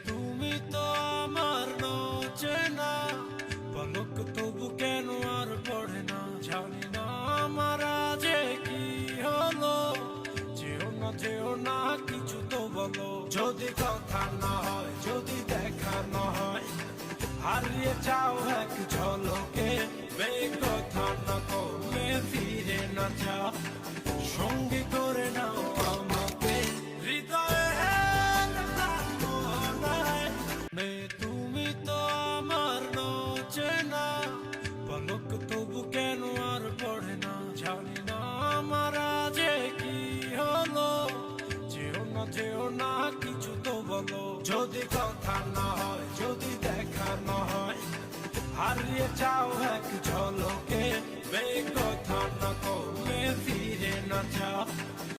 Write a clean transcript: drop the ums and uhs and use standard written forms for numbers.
তুমি তো আমার চেনা পলক, তবু কেন আর পড়ে না জানি না আমার আজে কি হলো। যেও না কিছু তো বলো, যদি কথা না হয়, যদি দেখা না হয়, হারিয়ে যাও এক ঝলকে। কথা না করলে ফিরে না যাও, সঙ্গে করে নাও আমাকে হৃদয়ে। তুমি তো আমার চেনা পলক, তবু কেন আর পড়ে না জানি না আমার আজে কি হলো। যেও না কিছু তো বলো, যদি কথা না হয়, যদি দেখা না হয়, হারিয়ে যাও এক ঝলকে।